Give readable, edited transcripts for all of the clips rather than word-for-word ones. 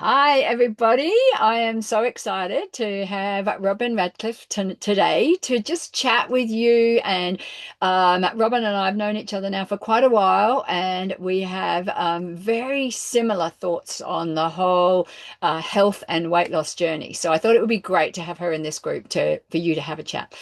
Hi, everybody. I am so excited to have Robyn Ratcliff today to just chat with you. And Robyn and I have known each other now for quite a while, and we have very similar thoughts on the whole health and weight loss journey. So I thought it would be great to have her in this group for you to have a chat.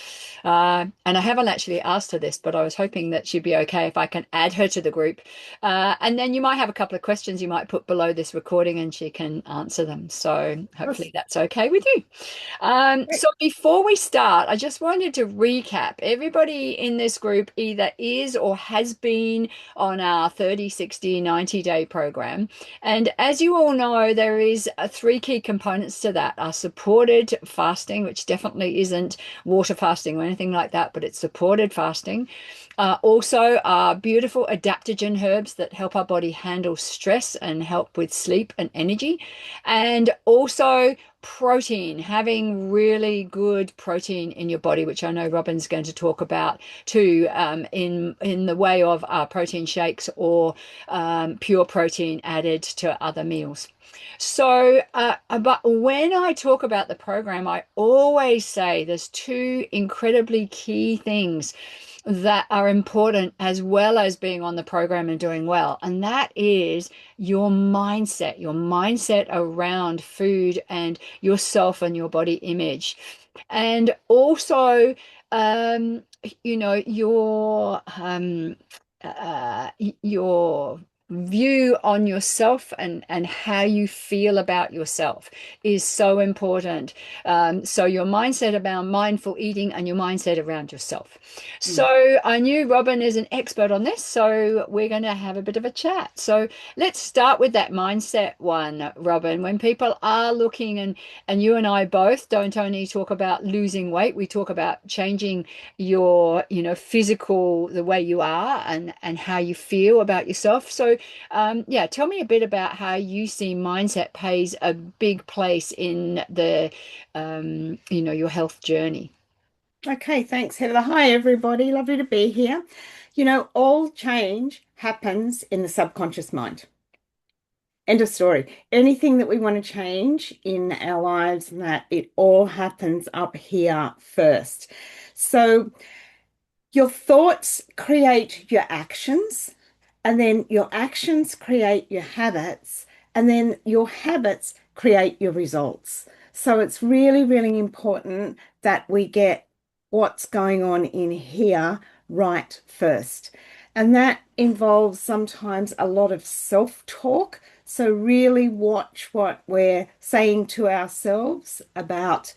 And I haven't actually asked her this, but I was hoping that she'd be okay if I can add her to the group. And then you might have a couple of questions you might put below this recording and she can answer them. So hopefully that's okay with you. So before we start, I just wanted to recap. Everybody in this group either is or has been on our 30, 60, 90-day program. And as you all know, there is three key components to that. Our supported fasting, which definitely isn't water fasting or anything like that, but it's supported fasting. Also, beautiful adaptogen herbs that help our body handle stress and help with sleep and energy. And also protein, having really good protein in your body, which I know Robyn's going to talk about too, in the way of protein shakes or pure protein added to other meals. So, but when I talk about the program, I always say there's two incredibly key things that are important as well as being on the program and doing well. And that is your mindset around food and yourself and your body image. And also, um, you know, your view on yourself and how you feel about yourself is so important. So your mindset about mindful eating and your mindset around yourself. So I knew Robyn is an expert on this, so we're going to have a bit of a chat. So let's start with that mindset one, Robyn. When people are looking, and you and I both don't only talk about losing weight, we talk about changing your, physical, the way you are and how you feel about yourself. So yeah, tell me a bit about how you see mindset plays a big place in your health journey. Okay, thanks, Heather. Hi, everybody. Lovely to be here. All change happens in the subconscious mind. End of story. Anything that we want to change in our lives, that it all happens up here first. So your thoughts create your actions, and then your actions create your habits, and then your habits create your results. So it's really, really important that we get what's going on in here right first. And that involves sometimes a lot of self-talk. So really watch what we're saying to ourselves about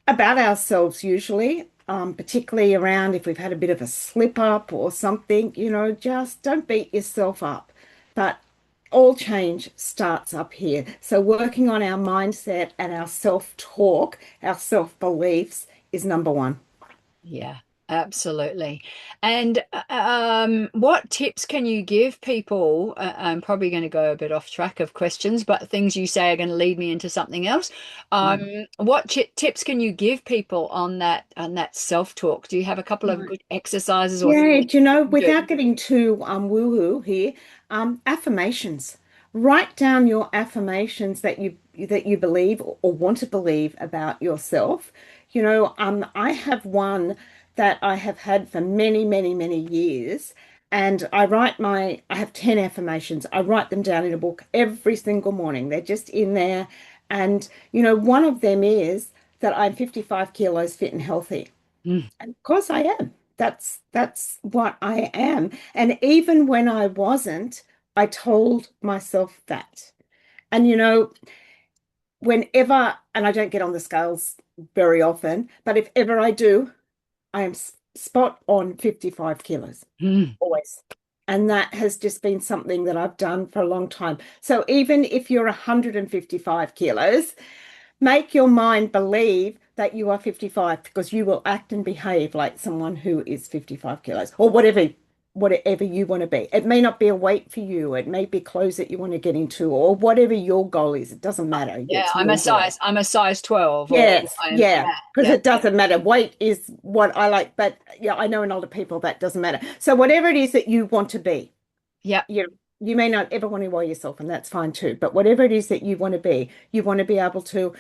ourselves usually, particularly around if we've had a bit of a slip up or something, just don't beat yourself up. But all change starts up here. So working on our mindset and our self-talk, our self-beliefs is number one. Yeah, absolutely. And what tips can you give people? I'm probably going to go a bit off track of questions, but things you say are going to lead me into something else. Mm. What tips can you give people on that self-talk? Do you have a couple of Right. good exercises or things Yeah, you do? without getting too woo-hoo here, affirmations. Write down your affirmations that you believe or want to believe about yourself. I have one that I have had for many, many, many years, and I have 10 affirmations. I write them down in a book every single morning. They're just in there, and one of them is that I'm 55 kilos fit and healthy. Mm, And of course I am. That's what I am. And even when I wasn't, I told myself that. And whenever, and I don't get on the scales very often, but if ever I do, I am spot on 55 kilos, mm. always. And that has just been something that I've done for a long time. So even if you're 155 kilos, make your mind believe that you are 55 because you will act and behave like someone who is 55 kilos or whatever you want to be. It may not be a weight for you. It may be clothes that you want to get into or whatever your goal is. It doesn't matter. Yeah, It's your goal. I'm a size 12 or Yes, I'm yeah, because yeah. it doesn't matter. Weight is what I like, but yeah, I know in older people that doesn't matter. So whatever it is that you want to be, Yeah. you you may not ever want to weigh yourself, and that's fine too. But whatever it is that you want to be able to,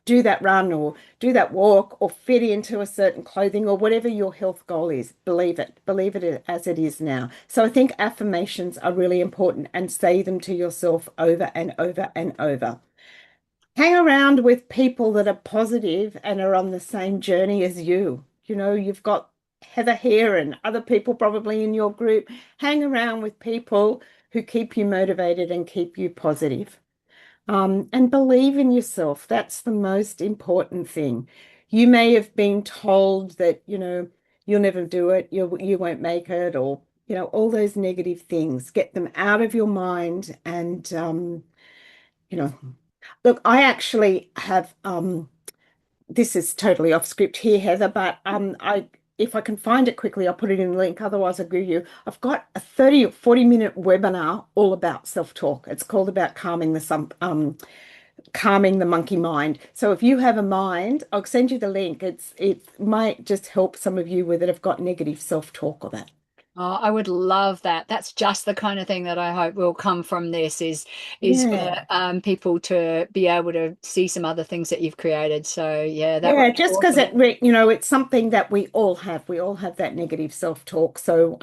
do that run or do that walk or fit into a certain clothing or whatever your health goal is. Believe it as it is now. So I think affirmations are really important and say them to yourself over and over and over. Hang around with people that are positive and are on the same journey as you. You've got Heather here and other people probably in your group. Hang around with people who keep you motivated and keep you positive. And believe in yourself. That's the most important thing. You may have been told that, you'll never do it, you won't make it, or, all those negative things. Get them out of your mind and you know, look, I actually have this is totally off script here, Heather, but I if I can find it quickly, I'll put it in the link. Otherwise, I'll give you. I've got a 30 or 40-minute webinar all about self-talk. It's called about calming the monkey mind. So if you have a mind, I'll send you the link. It might just help some of you with it have got negative self-talk or that. Oh, I would love that. That's just the kind of thing that I hope will come from this is for Yeah. people to be able to see some other things that you've created. So yeah, that would Yeah, be just because awesome. it's something that we all have. We all have that negative self-talk. So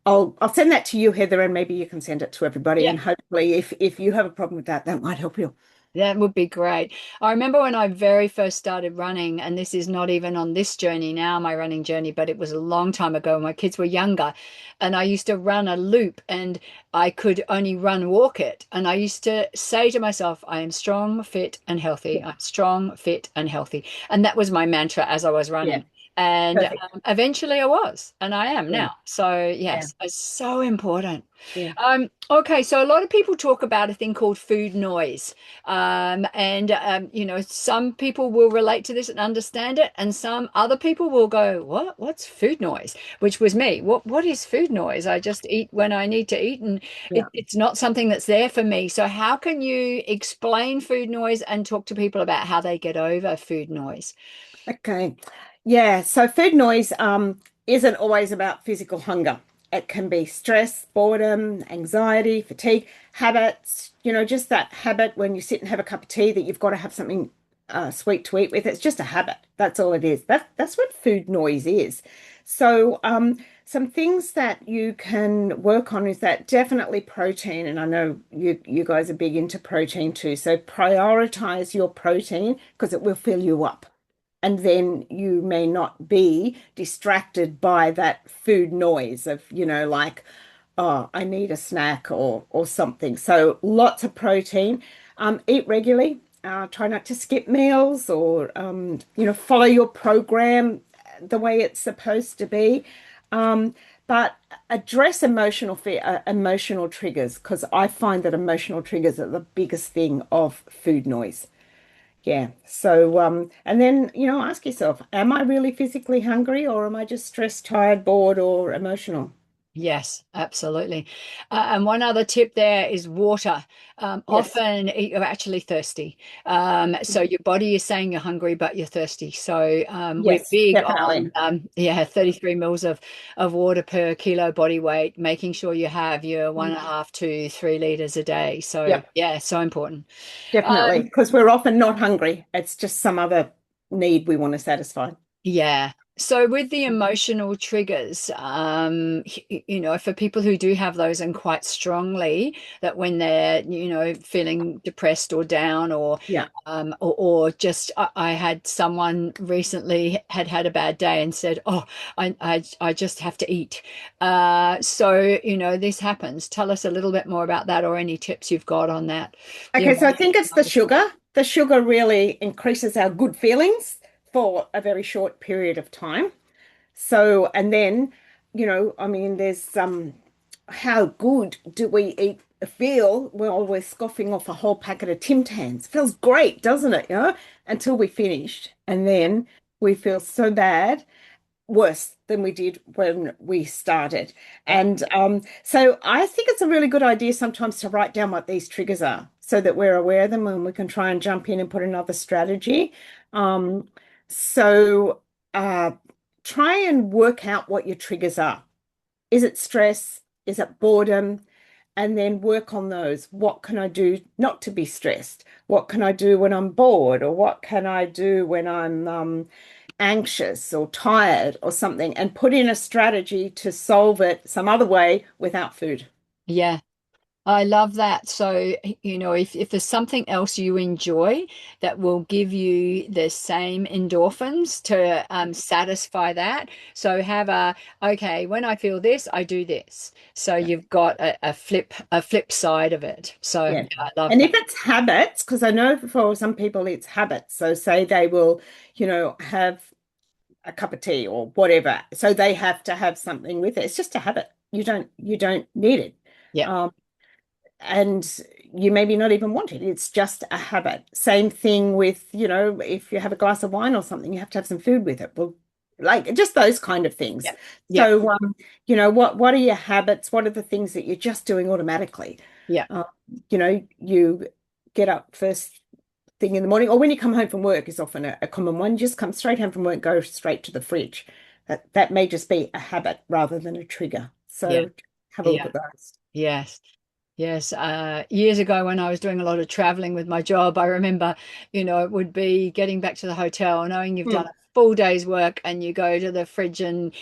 I'll send that to you, Heather, and maybe you can send it to everybody. Yeah. And hopefully, if you have a problem with that, that might help you. That would be great. I remember when I very first started running, and this is not even on this journey now, my running journey, but it was a long time ago. My kids were younger, and I used to run a loop, and I could only run walk it. And I used to say to myself, I am strong, fit, and healthy. Yeah, I'm strong, fit, and healthy. And that was my mantra as I was yeah, running. And perfect. eventually I was, and I am Yeah, now. So, yeah, yes, it's so important. yeah. Okay, so a lot of people talk about a thing called food noise. And some people will relate to this and understand it, and some other people will go, "What? What's food noise?" Which was me. What is food noise? I just eat when I need to eat, and Yeah. it's not something that's there for me. So how can you explain food noise and talk to people about how they get over food noise? Okay. Yeah. So food noise isn't always about physical hunger. It can be stress, boredom, anxiety, fatigue, habits, just that habit when you sit and have a cup of tea that you've got to have something sweet to eat with. It's just a habit. That's all it is. That's what food noise is. So some things that you can work on is that definitely protein, and I know you guys are big into protein too. So prioritize your protein because it will fill you up and then you may not be distracted by that food noise of, like, oh, I need a snack or something. So lots of protein. Eat regularly. Try not to skip meals or follow your program the way it's supposed to be. But address emotional fear, emotional triggers, because I find that emotional triggers are the biggest thing of food noise. Yeah. So, and then, ask yourself, am I really physically hungry or am I just stressed, tired, bored, or emotional? Yes, absolutely. And one other tip there is water. Yes. Often you're actually thirsty. So your body is saying you're hungry, but you're thirsty. So we're Yes, big on definitely. 33 mils of water per kilo body weight, making sure you have your 1.5 to 3 liters a day. So Yep, yeah, so important. definitely. Um, Because we're often not hungry. It's just some other need we want to satisfy. Yeah. So with the emotional triggers, for people who do have those and quite strongly, that when they're, feeling depressed or down Yeah. or just I had someone recently had a bad day and said, "Oh, I just have to eat." So, this happens. Tell us a little bit more about that or any tips you've got on that. The Okay, so I think emotional it's the sugar. The sugar really increases our good feelings for a very short period of time. So, and then, I mean, there's how good do we feel while we're scoffing off a whole packet of Tim Tams? Feels great, doesn't it? Until we finished. And then we feel so bad, worse than we did when we started. Yeah. And so I think it's a really good idea sometimes to write down what these triggers are so that we're aware of them and we can try and jump in and put another strategy. Um, so uh, try and work out what your triggers are. Is it stress? Is it boredom? and then work on those. What can I do not to be stressed? What can I do when I'm bored? Or what can I do when I'm anxious or tired or something? And put in a strategy to solve it some other way without food. Yeah. I love that. So, if there's something else you enjoy that will give you the same endorphins to satisfy that. So okay, when I feel this, I do this. So you've got a flip side of it. So Yeah. yeah, I love And if that. it's habits, because I know for some people it's habits. So say they will, have a cup of tea or whatever. So they have to have something with it. It's just a habit. You don't need it. Yeah, Um, and you maybe not even want it. It's just a habit. Same thing with, if you have a glass of wine or something, you have to have some food with it. Well, like just those kind of things. yeah, yeah, So, what are your habits? What are the things that you're just doing automatically? yeah, Um, you get up first thing in the morning, or when you come home from work is often a common one. Just come straight home from work, go straight to the fridge. That may just be a habit rather than a trigger. yeah, So have a look yeah. at those. Yes. Yes, years ago when I was doing a lot of traveling with my job, I remember, it would be getting back to the hotel, knowing you've done Hmm. a full day's work, and you go to the fridge and,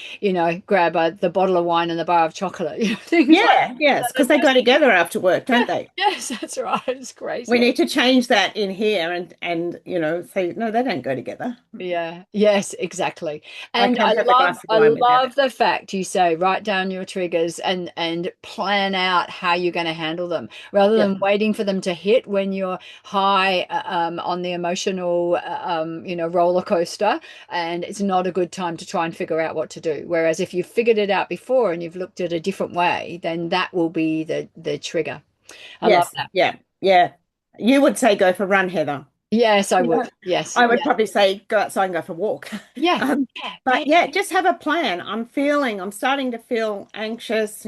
grab the bottle of wine and the bar of chocolate, things like Yeah, yes, that. because they go together after work, don't they? Yes, that's right. It's We crazy. need to change that in here and say no, they don't go together. Yeah, yes, exactly. I And can I have a love glass of I wine without it. love the fact you say write down your triggers and plan out how you're going to handle them rather Yeah. than waiting for them to hit when you're high on the emotional roller coaster, and it's not a good time to try and figure out what to do. Whereas if you've figured it out before and you've looked at a different way, then that will be the trigger. I love Yes. that. Yeah. Yeah. You would say go for a run, Heather. Yes, I You would. know, Yes. I would Yeah. probably say go outside and go for a walk. Yeah. Um, Yeah. Yeah. but yeah, just have a plan. I'm starting to feel anxious,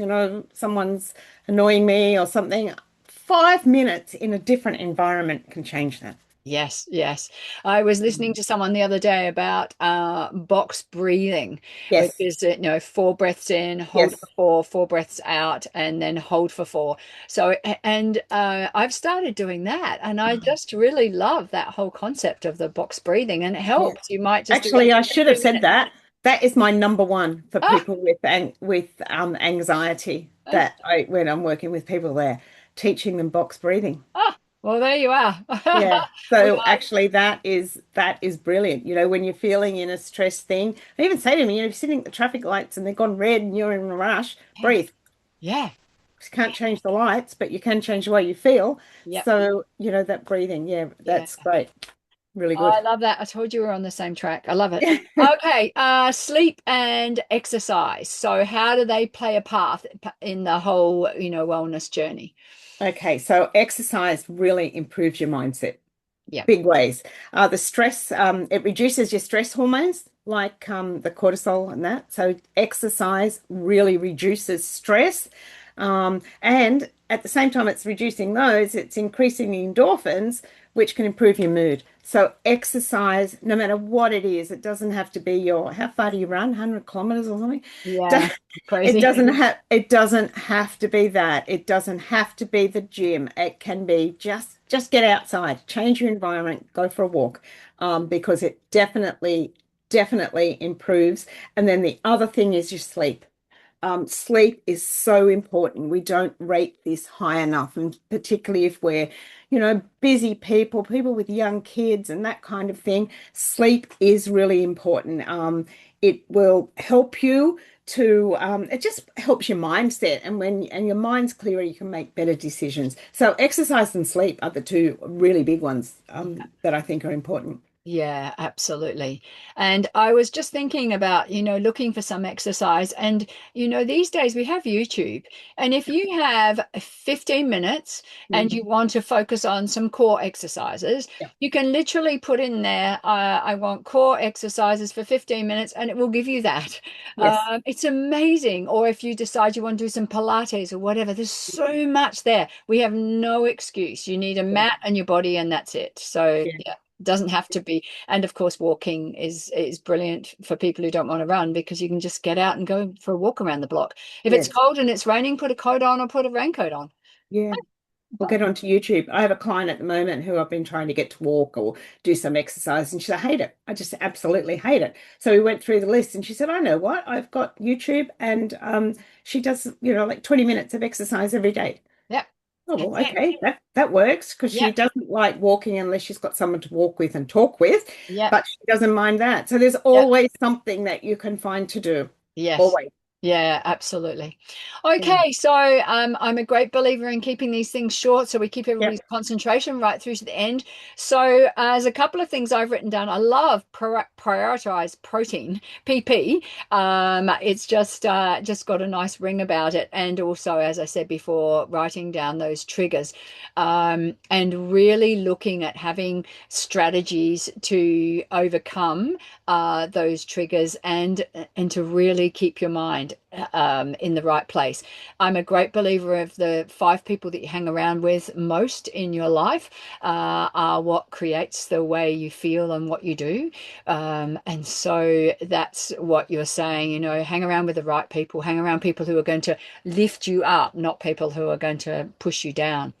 someone's annoying me or something. 5 minutes in a different environment can change that. Yes, yes. I was listening to someone the other day about box breathing, which Yes. is, four breaths in, hold for Yes. four, four breaths out, and then hold for four. So, and I've started doing that, and I just really love that whole concept of the box breathing, and it Yeah. helps. You might just do that Actually, I for should have 2 said minutes. that. That is my number one for Ah, people with anxiety. ah, That I when I'm working with people there, teaching them box breathing. well, there you are. Yeah. Well, So actually that is brilliant. When you're feeling in a stress thing, I even say to them, you're sitting at the traffic lights and they've gone red and you're in a rush, yeah, breathe. yeah, You can't change the lights, but you can change the way you feel. yep, So, that breathing, yeah, yeah. that's great. Really Oh, good. I love that. I told you we're on the same track. I love it. Okay, sleep and exercise. So how do they play a part in the whole, wellness journey? Okay, so exercise really improves your mindset. Yeah. Big ways. The stress, it reduces your stress hormones like the cortisol and that. So exercise really reduces stress. And at the same time, it's reducing those, it's increasing the endorphins, which can improve your mood. So exercise, no matter what it is, it doesn't have to be how far do you run? 100 kilometers or something? Yeah. It Crazy. doesn't have to be that. It doesn't have to be the gym. It can be just get outside, change your environment, go for a walk, because it definitely improves. And then the other thing is your sleep. Sleep is so important. We don't rate this high enough, and particularly if we're, busy people with young kids and that kind of thing. Sleep is really important. It will help you it just helps your mindset, and your mind's clearer, you can make better decisions. So exercise and sleep are the two really big ones that I think are important. Yeah, absolutely. And I was just thinking about, looking for some exercise. And, these days we have YouTube. And if you have 15 minutes and Mm. you want to focus on some core exercises, Yeah. you can literally put in there, I want core exercises for 15 minutes, and it will give you that. Yes. It's amazing. Or if you decide you want to do some Pilates or whatever, there's so much there. We have no excuse. You need a Yeah. mat and your body, and that's it. So, Yeah. yeah. Doesn't have to be. And of course, walking is brilliant for people who don't want to run because you can just get out and go for a walk around the block. If it's Yes. cold and it's raining, put a coat on or put a raincoat on. Yeah. We'll get onto YouTube. I have a client at the moment who I've been trying to get to walk or do some exercise, and she said, I hate it. I just absolutely hate it. So we went through the list, and she said, I know what? I've got YouTube, and she does, like 20 minutes of exercise every day. Yep. Oh, That's well, it. okay, that works because she Yep. doesn't like walking unless she's got someone to walk with and talk with, Yep. but she doesn't mind that. So there's Yep. always something that you can find to do. Yes. Always. Yeah, absolutely. Yeah. Okay, so I'm a great believer in keeping these things short so we keep everybody's Yep. concentration right through to the end. So, as a couple of things I've written down, I love prioritize protein, PP. It's just got a nice ring about it, and also, as I said before, writing down those triggers, and really looking at having strategies to overcome those triggers and to really keep your mind in the right place. I'm a great believer of the five people that you hang around with most in your life are what creates the way you feel and what you do. And so that's what you're saying, hang around with the right people, hang around people who are going to lift you up, not people who are going to push you down.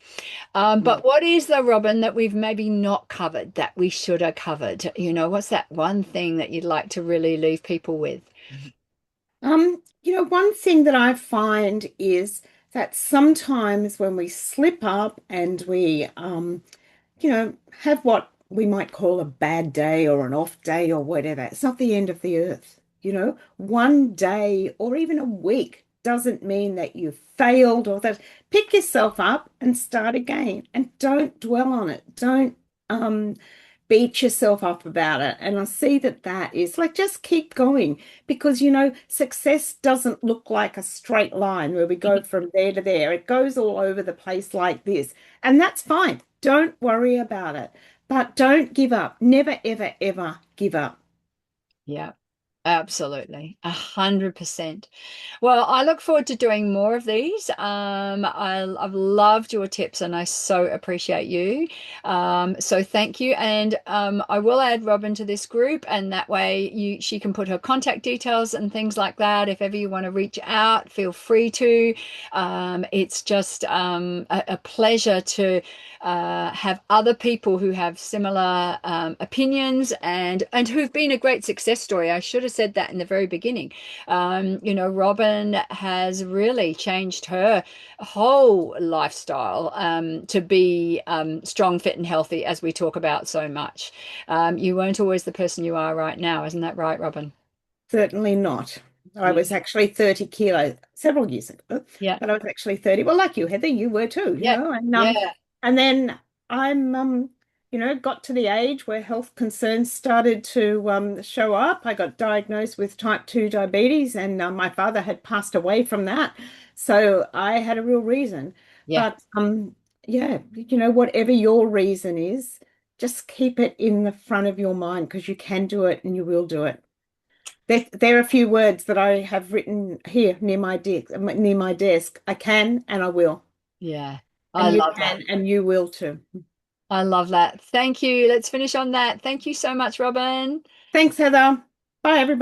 But what is the Robyn that we've maybe not covered that we should have covered? What's that one thing that you'd like to really leave people with? One thing that I find is that sometimes when we slip up and we, have what we might call a bad day or an off day or whatever, it's not the end of the earth. One day or even a week doesn't mean that you failed or that pick yourself up and start again and don't dwell on it. Don't, beat yourself up about it. And I see that that is like, just keep going because, success doesn't look like a straight line where we go from there to there. It goes all over the place like this. And that's fine. Don't worry about it. But don't give up. Never, ever, ever give up. Yeah, absolutely. 100%. Well, I look forward to doing more of these. I've loved your tips and I so appreciate you. So thank you. And I will add Robyn to this group, and that way she can put her contact details and things like that. If ever you want to reach out, feel free to. It's just a pleasure to have other people who have similar opinions and who've been a great success story. I should have said that in the very beginning. Robyn has really changed her whole lifestyle to be strong, fit, and healthy, as we talk about so much. You weren't always the person you are right now, isn't that right, Robyn? Certainly not. I Yeah, was actually 30 kilos several years ago, yeah, but I was actually 30. Well, like you, Heather, you were too, yeah, yeah, and then I'm got to the age where health concerns started to show up. I got diagnosed with type 2 diabetes, and my father had passed away from that. So I had a real reason. yeah, But yeah, whatever your reason is, just keep it in the front of your mind because you can do it and you will do it. There are a few words that I have written here near my desk, I can and I will. yeah. I And you love that. can and you will too. I love that. Thank you. Let's finish on that. Thank you so much, Robyn. Thanks, Heather. Bye, everybody.